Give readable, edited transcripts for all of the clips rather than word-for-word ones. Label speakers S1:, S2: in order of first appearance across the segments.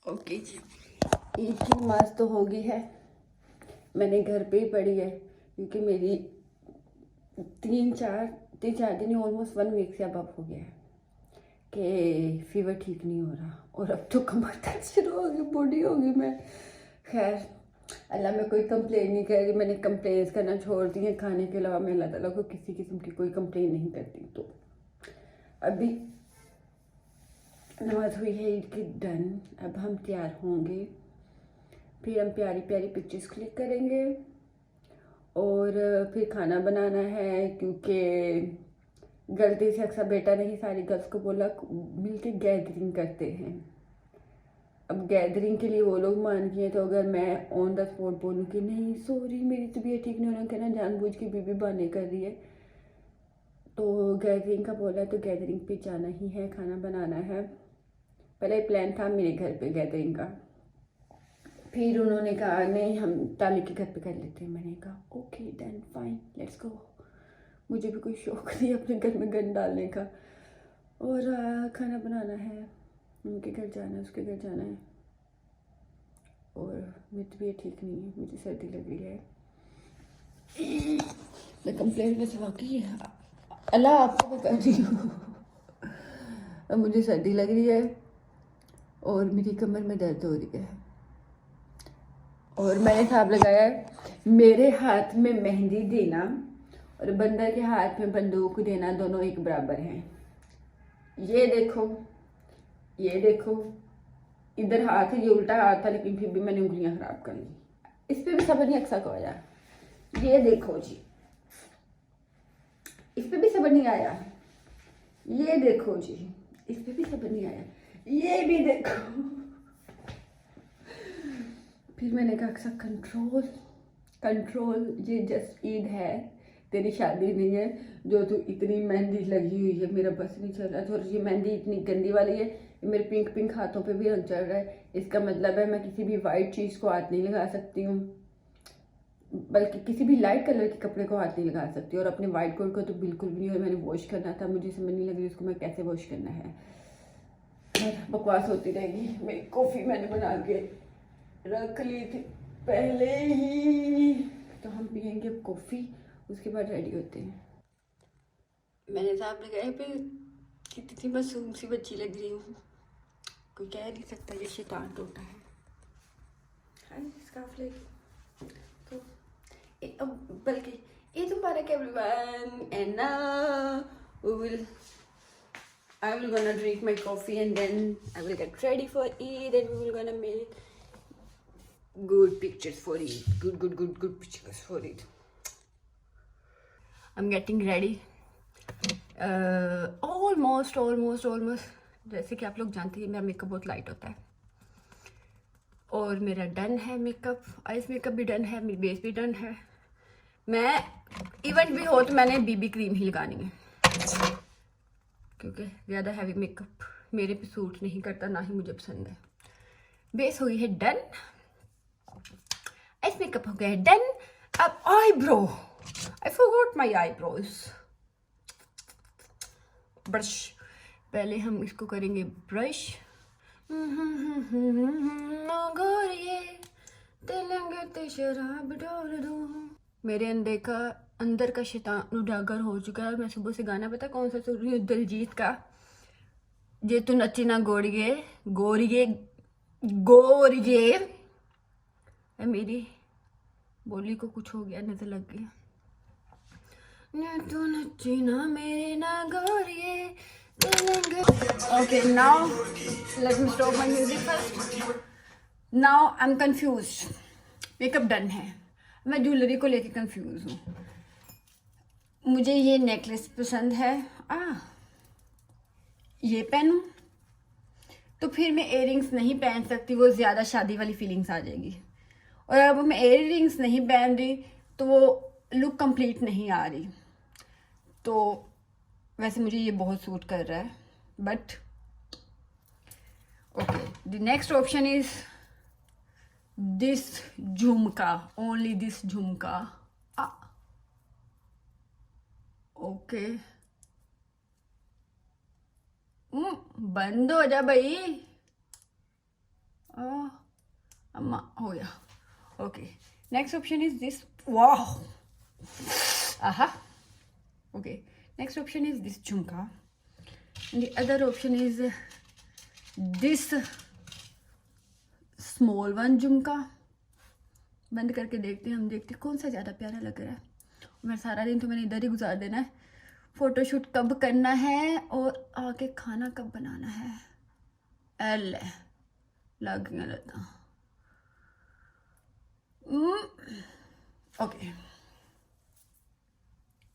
S1: Okay जी, ईद की नमाज तो हो गई है। मैंने घर पे ही पढ़ी है क्योंकि मेरी तीन चार दिन ऑलमोस्ट 1 वीक से अब हो गया है कि फीवर ठीक नहीं हो रहा और अब तो कमर दर्द शुरू हो गई, बूढ़ी होगी मैं। खैर, अल्लाह में कोई कंप्लेन नहीं कर रही, मैंने कंप्लेन करना छोड़ दी है। खाने के अलावा मैं अल्लाह ताला को किसी किस्म की कोई कंप्लेन नहीं करती। तो अभी नमाज हुई है ईद की डन। अब हम तैयार होंगे, फिर हम प्यारी प्यारी पिक्चर्स क्लिक करेंगे और फिर खाना बनाना है क्योंकि गलती से अक्सर बेटा ने ही सारी गर्ल्स को बोला मिलके गैदरिंग करते हैं। अब गैदरिंग के लिए वो लोग मान गए, तो अगर मैं ऑन द स्पॉट बोलूँ कि नहीं सॉरी मेरी तबीयत ठीक नहीं, उन्होंने कहना जानबूझ के बीबी बहाने कर रही है। तो गैदरिंग का बोला तो गैदरिंग पे जाना ही है, खाना बनाना है। पहले प्लान था मेरे घर पे गैदरिंग का, फिर उन्होंने कहा नहीं हम ताली के घर पे कर लेते हैं। मैंने कहा okay done fine let's go. मुझे भी कोई शौक नहीं अपने घर में गन डालने का। और खाना बनाना है, उनके घर जाना है, उसके घर जाना है। और मेरी तबीयत ठीक नहीं है, मुझे सर्दी लग रही है। मैं कंप्लेंट में से वाकई अल्लाह आपको तो कर रही हूँ। अब मुझे सर्दी लग रही है और मेरी कमर में दर्द हो रही है। और मैंने हिसाब लगाया है मेरे हाथ में मेहंदी देना और बंदर के हाथ में बंदूक देना दोनों एक बराबर हैं। ये देखो, ये देखो, इधर हाथ है, ये उल्टा हाथ था लेकिन फिर भी मैंने उंगलियां खराब कर ली। इस पे भी सबर नहीं अक्सा को आया। ये देखो जी, इस पे भी सबर नहीं आया। ये देखो जी, इस पे भी सबर नहीं आया। ये भी देखो। फिर मैंने कहा अक्सा कंट्रोल कंट्रोल, ये जस्ट ईद है, तेरी शादी नहीं है जो तू इतनी मेहंदी लगी हुई है। मेरा बस नहीं चल रहा था और ये मेहंदी इतनी गंदी वाली है, मेरे पिंक पिंक हाथों पे भी रंग चढ़ रहा है। इसका मतलब है मैं किसी भी वाइट चीज़ को हाथ नहीं लगा सकती हूँ, बल्कि किसी भी लाइट कलर के कपड़े को हाथ नहीं लगा सकती। और अपने वाइट कोट को तो बिल्कुल भी नहीं। और मैंने वॉश करना था, मुझे समझ नहीं लग रही उसको मैं कैसे वॉश करना है। बकवास होती रहेगी। मेरी कॉफ़ी मैंने बना के रख ली थी पहले ही, तो हम पियेंगे कॉफ़ी, उसके बाद रेडी होते हैं। मैंने साहब लगाए पे कितनी मासूम सी बच्ची लग रही हूँ, कोई कह नहीं सकता ये शैतान टोटा है। स्कार्फ लेके तो बल्कि ईद मुबारक everyone and I will gonna drink my coffee and then I will get ready for Eid and we will gonna make good pictures for Eid. Good pictures for Eid. I'm getting ready. Almost. जैसे कि आप लोग जानते हैं मेरा makeup बहुत light होता है और मेरा डन है मेकअप, आइस मेकअप भी डन है, मेरी बेस भी डन है। मैं इवेंट भी हो तो मैंने बीबी क्रीम ही लगानी है क्योंकि ज़्यादा हैवी मेकअप मेरे पे सूट नहीं करता, ना ही मुझे पसंद है। बेस हुई है डन, आइस मेकअप हो गया है डन। अब eyebrow, I forgot my eyebrows. Brush, पहले हम इसको करेंगे ब्रश। शराब डाल दो। मेरे अंदर का शैतान उजागर हो चुका है। मैं सुबह से गाना पता कौन सा सुन रही हूँ, दिलजीत का, जे तू नची ना गोरिये गोरिये गोरिये। मेरी बोली को कुछ हो गया, नजर लग गया। तू नची ना मेरे ना गोरिये। Okay, now let me stop my music first. Now I'm confused. Makeup done है, मैं ज्वेलरी को लेके कंफ्यूज हूँ। मुझे ये नेकलेस पसंद है, ये पहनूं तो फिर मैं इयररिंग्स नहीं पहन सकती, वो ज़्यादा शादी वाली फीलिंग्स आ जाएगी। और अब मैं इयररिंग्स नहीं पहन रही तो वो लुक कंप्लीट नहीं आ रही। तो वैसे मुझे ये बहुत सूट कर रहा है, but okay, the next option is this झुमका, ओनली दिस झुमका। ओके, बंद हो जा भाई। अम्मा हो गया. Okay. Next option is this. Wow. Aha. Okay. Next option is this jhumka. And the other option is this small one jhumka. बंद करके देखते हैं, हम देखते हैं कौन सा ज़्यादा प्यारा लग रहा है. मेरा सारा दिन तो मैंने इधर ही गुजार देना है. फोटोशूट कब करना है और आके खाना कब बनाना है. एल लग गया लता. Okay,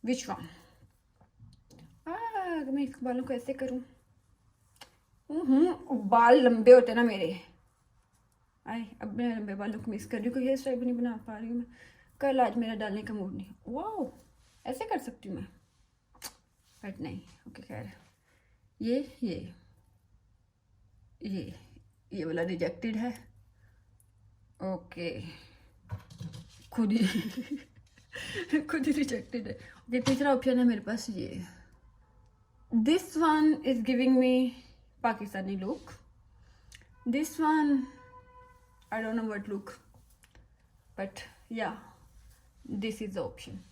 S1: which one. मैं इस बालों को ऐसे करूं. बाल लंबे होते ना मेरे. अब मैं लंबे बालों को मिस कर रही हूँ, कोई हेयर स्टाइल भी नहीं बना पा रही हूँ मैं. कल आज मेरा डालने का मूड नहीं. वाह, ऐसे कर सकती हूँ मैं, बट नहीं. ओके खैर, ये वाला रिजेक्टेड है. ओके, खुद ही रिजेक्टेड है. ओके, तीसरा ऑप्शन है मेरे पास ये. This one is giving me Pakistani look. This one I don't know what look, but yeah, this is the option.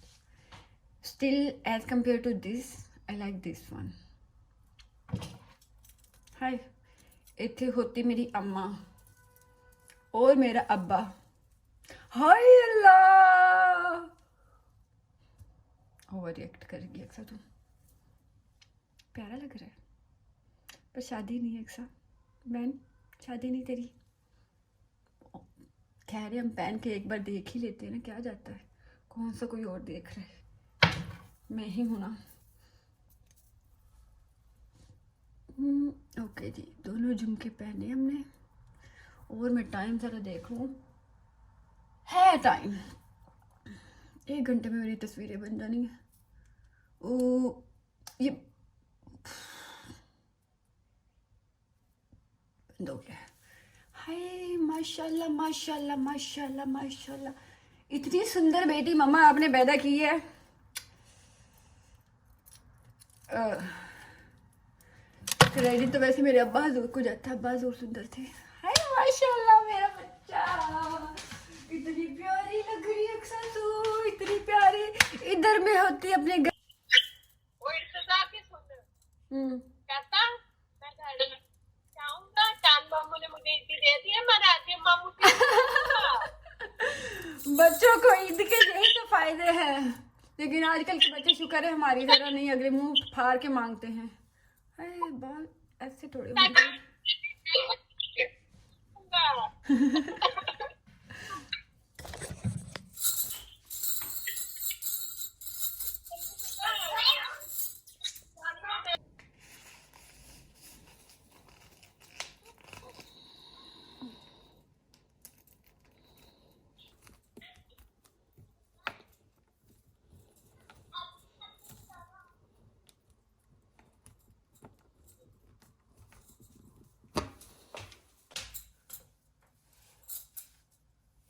S1: Still, as compared to this, I like this one. Hi, इत्थे होती मेरी अम्मा और मेरा अब्बा. हाय अल्लाह, ओवर रिएक्ट करेंगी अक्सर. तुम प्यारा लग रहा है, पर शादी नहीं है अक्सर. बहन, शादी नहीं तेरी. खैर, हम पहन के एक बार देख ही लेते हैं ना, क्या जाता है. कौन सा कोई और देख रहा है, मैं ही हूं ना. ओके जी, दोनों झुमके पहने हमने. और मैं टाइम ज़रा देख लूँ. है टाइम, 1 घंटे में मेरी तस्वीरें बन जानी है. ओ ये बंद हो गया. हाय माशाल्लाह माशाल्लाह माशाल्लाह माशाल्लाह, इतनी सुंदर बेटी मम्मा आपने पैदा की है. क्रेडिट तो वैसे मेरे अब्बा हजूर को जाता है. अब्बा हजूर सुंदर थे. हाय माशाल्लाह मेरा बच्चा, इतनी प्यारी लग रही है अक्सर तू, इतनी प्यारी. इधर में होती अपने घर.
S2: वो इर्तजा की सुन कहता मैं घर जाऊंगा. चांद मामू ने मुझे ईद दे दी है, मैं राजी मामू से.
S1: बच्चों को ईद के यही तो फायदे हैं. लेकिन आजकल के बच्चे शुक्र है हमारी तरह नहीं, अगले मुंह फाड़ के मांगते हैं. अरे बाल ऐसे थोड़े होते हैं.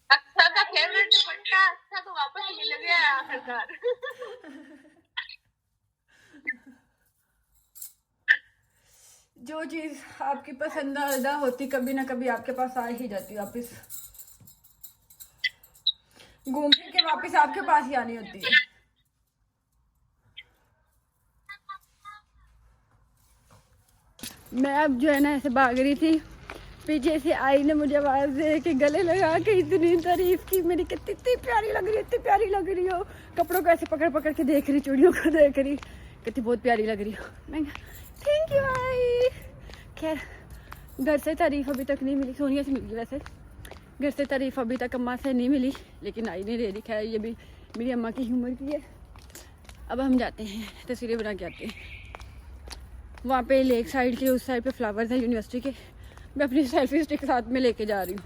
S2: अक्सर का फेवरेट दुपट्टा अच्छा तो वापस मिल गया आखिरकार.
S1: जो चीज आपकी पसंदीदा होती कभी ना कभी आपके पास आ ही जाती. वापस घूम फिर के वापस आपके पास ही आनी होती है. मैं अब जो है ना ऐसे भाग रही थी, पीछे से आई ने मुझे आवाज़ दे के गले लगा के इतनी तारीफ की मेरी, कितनी इतनी प्यारी लग रही है, इतनी प्यारी लग रही हो. कपड़ों को ऐसे पकड़ पकड़ के देख रही, चूड़ियों को देख रही, कितनी बहुत प्यारी लग रही हो. मैं थैंक यू आई. खैर, घर से तारीफ अभी तक नहीं मिली. सोनिया से मिल गई वैसे, घर से तारीफ अभी तक अम्मा से नहीं मिली, लेकिन आई नहीं दे रही. खैर, ये भी मेरी अम्मा की उम्र की है. अब हम जाते हैं, तस्वीरें बना के आते हैं. वहाँ पे लेक साइड के उस साइड पे फ्लावर्स हैं यूनिवर्सिटी के. मैं अपनी सेल्फी स्टिक साथ में लेके जा रही हूँ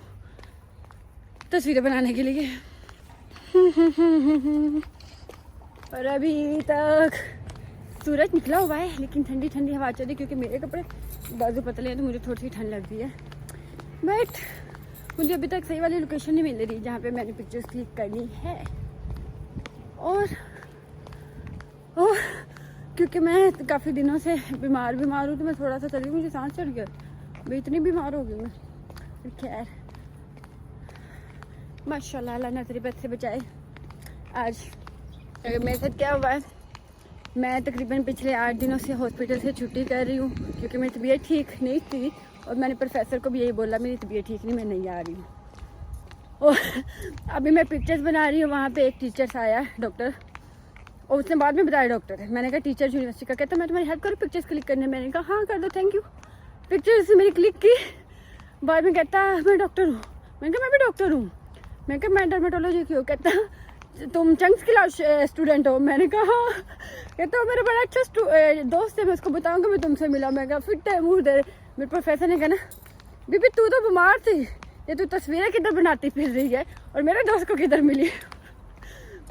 S1: तस्वीरें बनाने के लिए. और अभी तक सूरज निकला हुआ है, लेकिन ठंडी ठंडी हवा चल रही, क्योंकि मेरे कपड़े बाजू पतले हैं तो मुझे थोड़ी सी ठंड लगती है. बट मुझे अभी तक सही वाली लोकेशन नहीं मिल रही जहाँ पे मैंने पिक्चर्स क्लिक करनी है. और क्योंकि मैं काफ़ी दिनों से बीमार हूँ, तो मैं थोड़ा सा चली, मुझे सांस चढ़ गया. मैं इतनी बीमार हो गई मैं. खैर, माशाल्लाह अल्लाह ने तरीबत से बचाए। आज मेरे साथ क्या हुआ है, मैं तकरीबन पिछले 8 दिनों से हॉस्पिटल से छुट्टी कर रही हूँ क्योंकि मेरी तबीयत ठीक नहीं थी और मैंने प्रोफेसर को भी यही बोला मेरी तबीयत ठीक नहीं, मैं नहीं आ रही हूँ। और अभी मैं पिक्चर्स बना रही हूँ, वहाँ पे एक टीचर्स आया डॉक्टर, और उसने बाद में बताया डॉक्टर है। मैंने कहा टीचर यूनिवर्सिटी का, कहता मैं तुम्हारी हेल्प करूँ पिक्चर्स क्लिक करने। मैंने कहा हाँ कर दो थैंक यू। पिक्चर्स मेरी क्लिक की, बाद में कहता मैं डॉक्टर हूँ। मैंने कहा मैं भी डॉक्टर हूँ। मैंने कहा मैं डर्मेटोलॉजी की हूँ। कहता तुम चंक्स क्लास स्टूडेंट हो। मैंने कहा हाँ। कहता मेरा बड़ा अच्छा दोस्त है, मैं उसको बताऊँगा मैं तुमसे मिला। मैं कहा फिट है मुँह दे। मेरे प्रोफेसर ने कहा ना बीबी तू तो बीमार थी, ये तू तस्वीरें किधर बनाती फिर रही है और मेरे दोस्त को किधर मिली।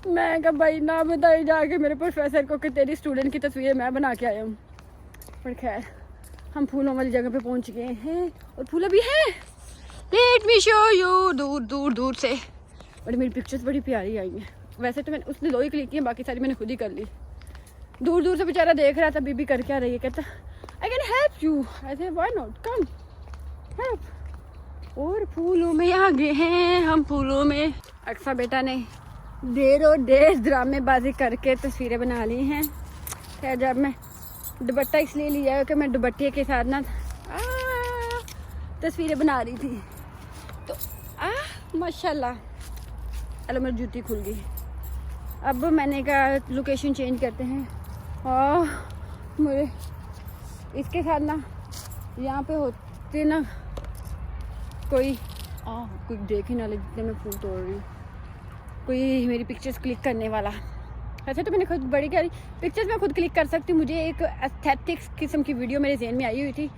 S1: मैं कहा भाई ना बताई जाके मेरे प्रोफेसर को कि तेरी स्टूडेंट की तस्वीरें मैं बना के आया हूँ। पर खैर हम फूलों वाली जगह पे पहुँच गए हैं और फूल भी है। लेट मी शो यू, दूर दूर दूर से। बड़ी मेरी पिक्चर्स बड़ी प्यारी आई हैं। वैसे तो मैंने उसने 2 ही क्लिक की हैं, बाकी सारी मैंने खुद ही कर ली। दूर दूर से बेचारा देख रहा था बीबी कर क्या रही है। कहता आई कैन हेल्प यू। आई से व्हाई नॉट, कम हेल्प। और फूलों में आ गए हैं हम, फूलों में। अक्सा बेटा ने देर और देर ड्रामेबाजी करके तस्वीरें बना ली हैं। खैर जब मैं दुपट्टा इसलिए लिया कि मैं दुपट्टे के साथ ना तस्वीरें बना रही थी तो माशाल्लाह। चलो मेरी जूती खुल गई। अब मैंने कहा लोकेशन चेंज करते हैं। मुझे इसके साथ ना यहाँ पे होते ना कोई देख ही ना ले जितने मैं फूल तोड़ रही हूँ, कोई मेरी पिक्चर्स क्लिक करने वाला। ऐसे तो मैंने खुद बड़ी प्यारी पिक्चर्स मैं खुद क्लिक कर सकती हूँ। मुझे एक एस्थेटिक्स किस्म की वीडियो मेरे जहन में आई हुई थी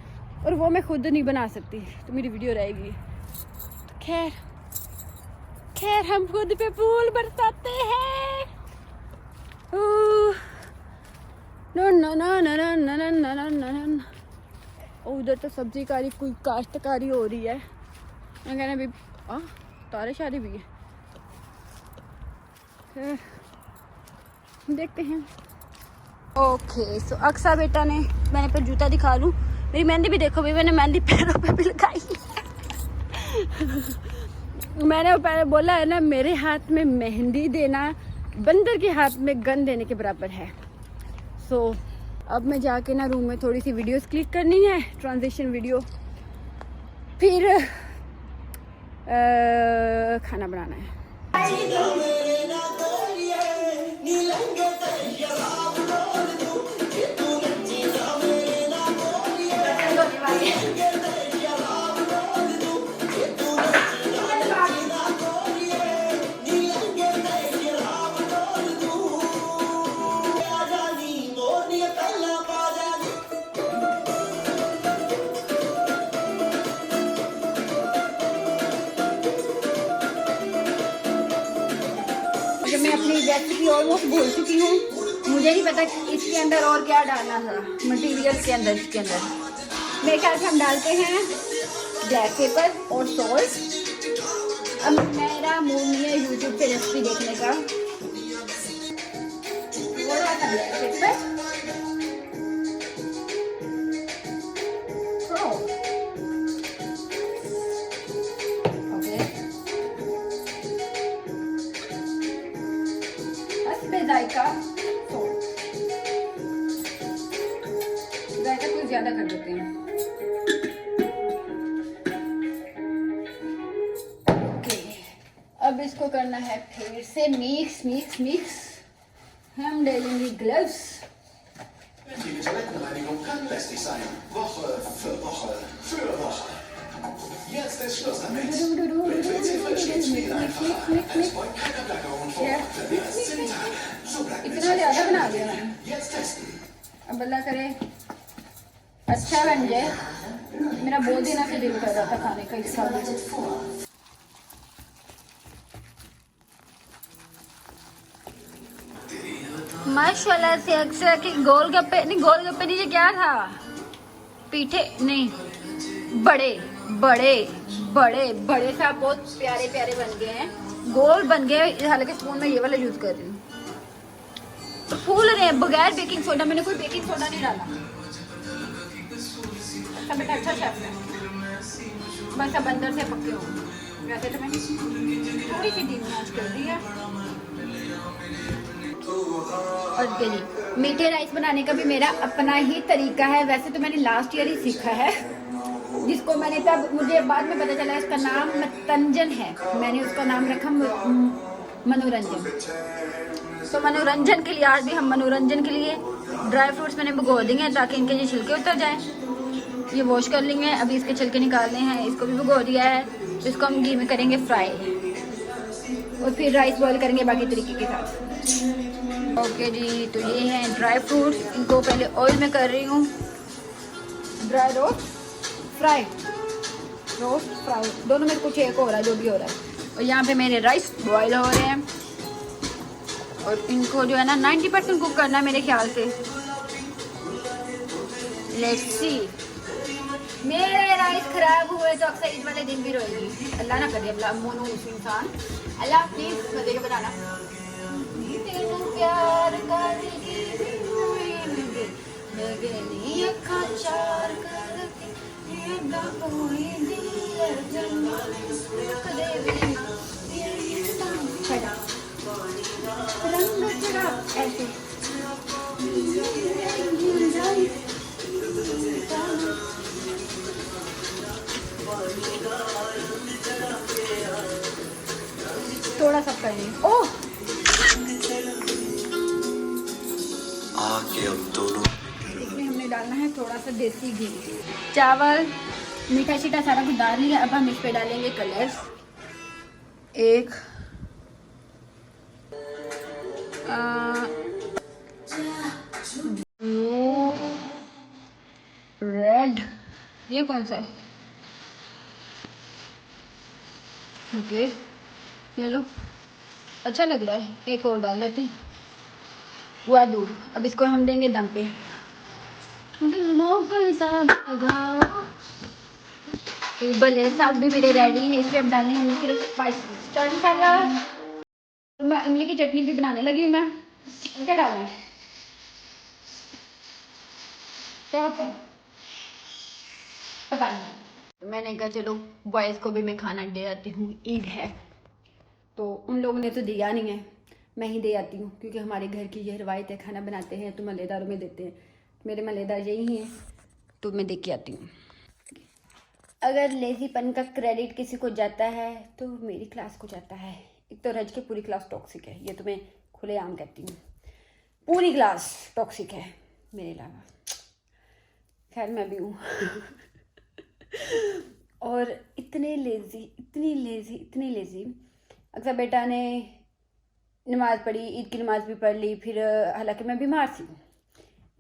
S1: और वो मैं खुद नहीं बना सकती, तो मेरी वीडियो रहेगी। खैर खैर हम खुद पे फूल बरसाते हैं। No no no no no no no no no. उधर तो सब्जी कारी कोई काश्तकारी हो रही है। मैं कहना भी तारे शादी भी है। देखते हैं। ओके सो अक्सा बेटा ने, मैंने पर जूता दिखा लूँ, मेरी मेहंदी भी देखो भी, मैंने मेहंदी पैरों पे भी लगाई। मैंने पहले बोला है ना मेरे हाथ में मेहंदी देना बंदर के हाथ में गन देने के बराबर है। सो अब मैं जाके ना रूम में थोड़ी सी वीडियोस क्लिक करनी है, ट्रांजिशन वीडियो, फिर खाना बनाना है। मैं अपनी रेसिपी ऑलमोस्ट भूल चुकी हूँ, मुझे नहीं पता इसके अंदर और क्या डालना था मटेरियल के अंदर। इसके अंदर मेरे ख्याल से हम डालते हैं ब्लैक पेपर और सॉल्ट। अब मेरा मूड नहीं है यूट्यूब पे रेसिपी देखने का। थोड़ा सा ब्लैक पेपर, जायका कुछ ज्यादा कर देते हैं। ओके अब इसको करना है फिर से मिक्स मिक्स मिक्स। हम डालेंगे gloves.
S3: Jetzt ist Schluss damit. Mit WC Frisch geht's wieder einfacher. Es beugt keiner Blätter und vor. Mehr als 10 Tage. So bleibt es schön. Jetzt testen.
S1: अब अल्लाह करे अच्छा बन जाए। मेरा बहुत दिन से दिल कर रहा था खाने का इस साल। माशाल्लाह से अक्सर कि गोलगप्पे नहीं, गोलगप्पे नीचे क्या था, पीठे नहीं, बड़े बड़े बड़े बड़े सा बहुत प्यारे प्यारे बन गए हैं, गोल बन गए। हालांकि स्पून में ये वाला यूज कर रही हूँ। तो फूल रहे हैं बगैर बेकिंग सोडा, मैंने कोई बेकिंग सोडा नहीं डाला। अच्छा बेटा अच्छा शेफ है, बस अब अंदर से पक्के हो।
S3: वैसे तो मैंने थोड़ी सी टीम मैच कर दी है। और जी मीठे राइस बनाने का भी मेरा अपना ही तरीका है। वैसे तो मैंने लास्ट ईयर ही सीखा है, जिसको मैंने तब मुझे बाद में पता चला इसका नाम मतंजन है। मैंने उसका नाम रखा मनोरंजन। तो मनोरंजन के लिए आज भी हम मनोरंजन के लिए ड्राई फ्रूट्स मैंने भिगो देंगे ताकि इनके ये छिलके उतर जाएं। ये वॉश कर लेंगे, अभी इसके छिलके निकालने हैं। इसको भी भिगो दिया है, तो इसको हम घी में करेंगे फ्राई और फिर राइस बॉईल करेंगे बाकी तरीके के साथ। ओके जी, तो ये हैं ड्राई फ्रूट्स। इनको पहले ऑयल में कर रही हूँ, dry roast fry, roast fry दोनों में कुछ एक हो रहा है, जो भी हो रहा है। और यहाँ पे मेरे राइस बॉईल हो रहे हैं और इनको जो है ना 90% कुक करना है मेरे ख्याल से। Let's see. मेरे राइस खराब हुए तो अक्सर ईद वाले दिन भी रोएगी। अल्लाह ना करे, अल्लाह मोनो इंसान, अल्लाह प्लीज मजे का बनाना। प्यार ऐसे थोड़ा सा करेंगे। ओह इसमें हमने डालना है थोड़ा सा देसी घी, चावल, मीठा शीठा सारा कुछ डाल लिया। अब हम इस पे डालेंगे कलर्स। एक ब्लू, रेड, ये कौन सा है? ओके ये लो, अच्छा लग रहा है। एक और डाल देते हैं, हुआ दूर। अब इसको हम देंगे दम पे। भले साग भी मेरे रेडी है। इस पे अब डालने हैं सिर्फ स्पाइस कलर। मैं इमली की चटनी भी बनाने लगी। मैं क्या डालना है, पता नहीं। मैंने कहा चलो बॉयज़ को भी मैं खाना दे आती हूँ, ईद है तो। उन लोगों ने तो दिया नहीं है, मैं ही दे आती हूँ, क्योंकि हमारे घर की यह रवायत है, खाना बनाते हैं तो मलेदारों में देते हैं। मेरे मलेदार यही हैं तो मैं दे के आती हूँ। अगर लेजीपन का क्रेडिट किसी को जाता है तो मेरी क्लास को जाता है। एक तो रज के पूरी क्लास टॉक्सिक है, ये तो मैं खुलेआम कहती हूँ। पूरी क्लास टॉक्सिक है मेरे अलावा, खैर मैं भी हूँ। और इतने लेज़ी। अक्सर बेटा ने नमाज़ पढ़ी, ईद की नमाज़ भी पढ़ ली। फिर हालांकि मैं बीमार थी,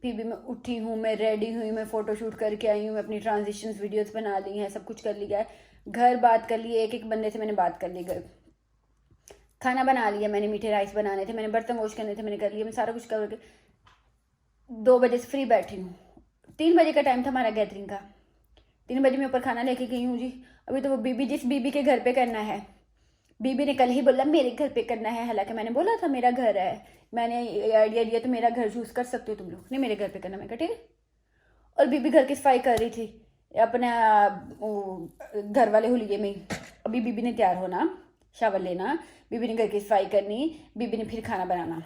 S3: फिर भी मैं उठी हूँ, मैं रेडी हुई, मैं फ़ोटो शूट करके आई हूँ, मैं अपनी ट्रांजिशंस वीडियोस बना ली हैं, सब कुछ कर लिया है। घर बात कर ली, एक बंदे से मैंने बात कर ली। घर खाना बना लिया मैंने, मीठे राइस बनाने थे, मैंने बर्तन वॉश करने थे, मैंने कर लिया। मैं सारा कुछ करके 2 बजे से फ्री बैठी हूँ। 3 बजे का टाइम था हमारा गैदरिंग का। 3 बजे मैं ऊपर खाना लेके गई हूँ जी। अभी तो वो बीबी, जिस बीबी के घर पे करना है, बीबी ने कल ही बोला मेरे घर पे करना है। हालांकि मैंने बोला था मेरा घर है, मैंने आइडिया दिया तो मेरा घर चूज कर सकते हो तुम लोग। नहीं, मेरे घर पे करना। मैं कहा ठीक है। और बीबी घर की सफाई कर रही थी अपना घर वाले हुलिये में। अभी बीबी ने तैयार होना, शावर लेना, बीबी ने घर की सफाई करनी, बीबी ने फिर खाना बनाना।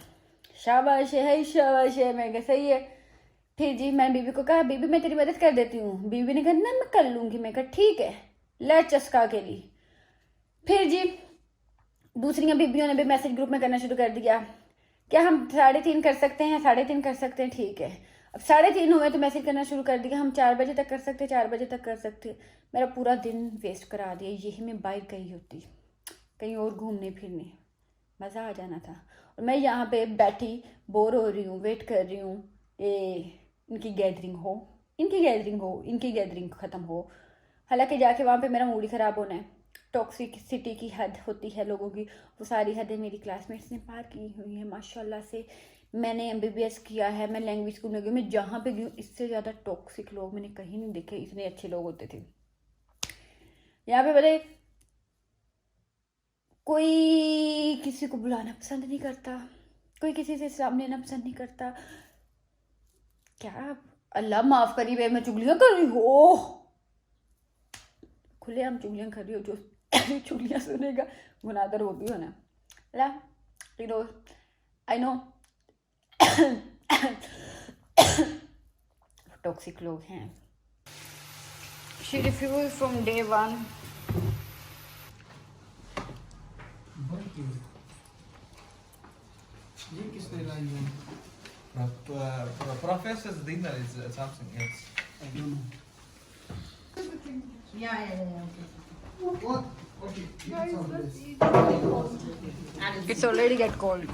S3: शाबाश है, शाबाश है। मैं कहा सही है। फिर जी मैं बीबी को कहा बीबी मैं तेरी मदद कर देती हूँ। बीबी ने कहा ना मैं कर लूँगी। मैं कहा ठीक है, ले चस्का के लिए। फिर जी दूसरी बीबियों ने भी मैसेज ग्रुप में करना शुरू कर दिया, क्या हम 3:30 कर सकते हैं? 3:30 कर सकते हैं, ठीक है। अब 3:30 हुए तो मैसेज करना शुरू कर दिया, हम 4 बजे तक कर सकते, 4 बजे तक कर सकते। मेरा पूरा दिन वेस्ट करा दिया। यही मैं बाहर गई होती कहीं और घूमने फिरने, मज़ा आ जाना था। और मैं यहाँ पे बैठी बोर हो रही हूँ, वेट कर रही हूँ इनकी गैदरिंग हो, इनकी गैदरिंग ख़त्म हो। हालांकि जाके वहाँ पे मेरा मूड ही ख़राब होना है। टॉक्सिसिटी की हद होती है लोगों की, वो सारी हदें मेरी क्लासमेट्स ने पार की हुई हैं माशाल्लाह से। मैंने MBBS किया है, मैं लैंग्वेज स्कूल में गई, मैं जहाँ पे गई हूँ इससे ज़्यादा टॉक्सिक लोग मैंने कहीं नहीं देखे। इतने अच्छे लोग होते थे यहाँ पे। बोले कोई किसी को बुलाना पसंद नहीं करता, कोई किसी से सामने लेना पसंद नहीं करता। क्या अल्लाह माफ़ करी वे, मैं चुगलियाँ कर रही हूँ, खुले हम चुगलियाँ कर रही हो। जो चुगलियाँ सुनेगा, गुनाहगार वो भी होना ला, आई नो टॉक्सिक लोग हैं. She refused from day one.
S4: ये किसने लाई है?
S5: Professor's dinner is something else.
S4: I don't know.
S6: Yeah.
S4: What? Okay. It's all this.
S3: It's already get cold.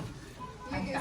S6: Okay.